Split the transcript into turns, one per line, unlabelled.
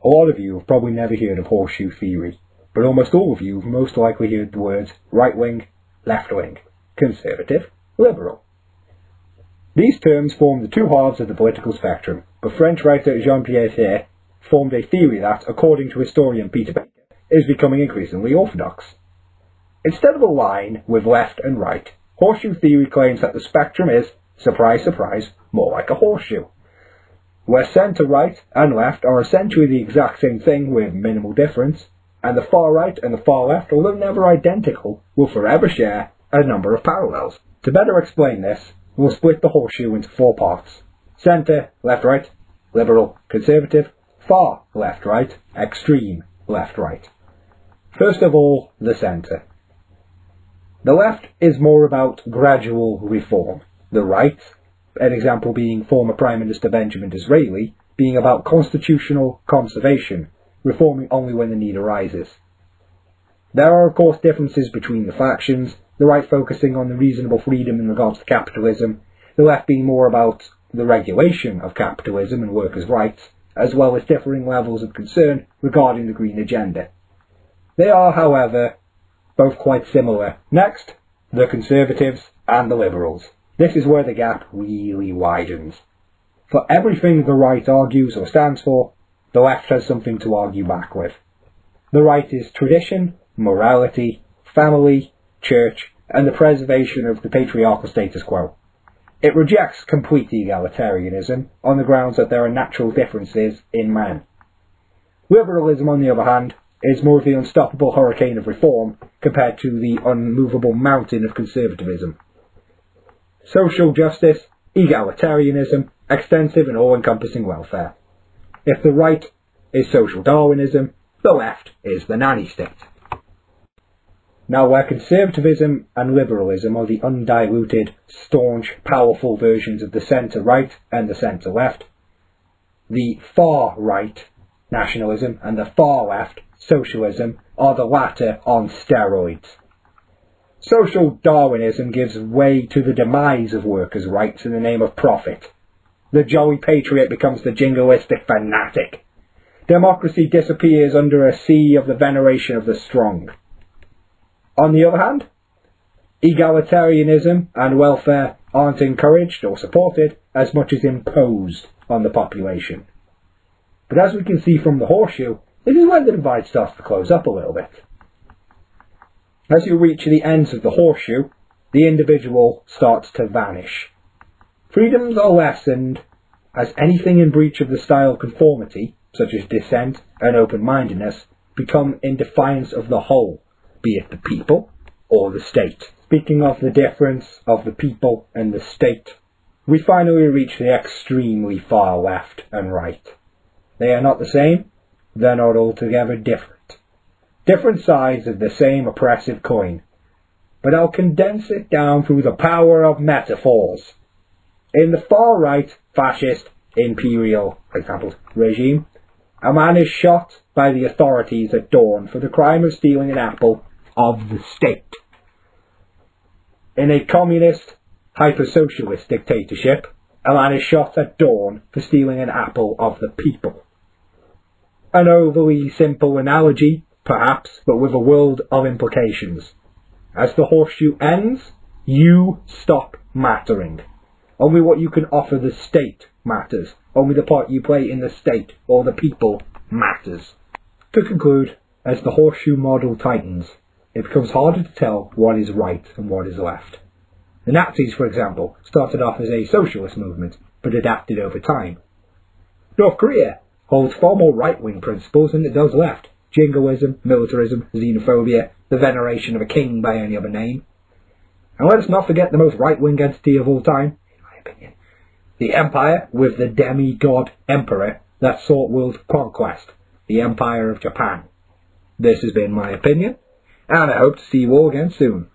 A lot of you have probably never heard of horseshoe theory, but almost all of you have most likely heard the words right-wing, left-wing, conservative, liberal. These terms form the two halves of the political spectrum, but French writer Jean-Pierre Faye formed a theory that, according to historian Peter Baker, is becoming increasingly orthodox. Instead of a line with left and right, horseshoe theory claims that the spectrum is, surprise surprise, more like a horseshoe, where centre-right and left are essentially the exact same thing with minimal difference, and the far right and the far left, although never identical, will forever share a number of parallels. To better explain this, we'll split the horseshoe into four parts: centre, left-right, liberal, conservative, far left-right, extreme left-right. First of all, the centre. The left is more about gradual reform. The right, an example being former Prime Minister Benjamin Disraeli, being about constitutional conservation, reforming only when the need arises. There are of course differences between the factions, the right focusing on the reasonable freedom in regards to capitalism, the left being more about the regulation of capitalism and workers' rights, as well as differing levels of concern regarding the green agenda. They are, however, both quite similar. Next, the conservatives and the liberals. This is where the gap really widens. For everything the right argues or stands for, the left has something to argue back with. The right is tradition, morality, family, church, and the preservation of the patriarchal status quo. It rejects complete egalitarianism on the grounds that there are natural differences in man. Liberalism, on the other hand, is more of the unstoppable hurricane of reform compared to the unmovable mountain of conservatism. Social justice, egalitarianism, extensive and all-encompassing welfare. If the right is social Darwinism, the left is the nanny state. Now, where conservatism and liberalism are the undiluted, staunch, powerful versions of the centre-right and the centre-left, the far-right, nationalism, and the far-left, socialism, are the latter on steroids. Social Darwinism gives way to the demise of workers' rights in the name of profit. The jolly patriot becomes the jingoistic fanatic. Democracy disappears under a sea of the veneration of the strong. On the other hand, egalitarianism and welfare aren't encouraged or supported as much as imposed on the population. But as we can see from the horseshoe, this is when the divide starts to close up a little bit. As you reach the ends of the horseshoe, the individual starts to vanish. Freedoms are lessened as anything in breach of the style of conformity, such as dissent and open-mindedness, become in defiance of the whole, be it the people or the state. Speaking of the difference of the people and the state, we finally reach the extremely far left and right. They are not the same, they're not altogether different. Different sides of the same oppressive coin, but I'll condense it down through the power of metaphors. In the far right, fascist, imperial, for example, regime, a man is shot by the authorities at dawn for the crime of stealing an apple of the state. In a communist, hyper-socialist dictatorship, a man is shot at dawn for stealing an apple of the people. An overly simple analogy, perhaps, but with a world of implications. As the horseshoe ends, you stop mattering. Only what you can offer the state matters. Only the part you play in the state or the people matters. To conclude, as the horseshoe model tightens, it becomes harder to tell what is right and what is left. The Nazis, for example, started off as a socialist movement, but adapted over time. North Korea holds far more right-wing principles than it does left. Jingoism, militarism, xenophobia, the veneration of a king by any other name. And let us not forget the most right-wing entity of all time, in my opinion, the empire with the demigod emperor that sought world conquest, the Empire of Japan. This has been my opinion, and I hope to see you all again soon.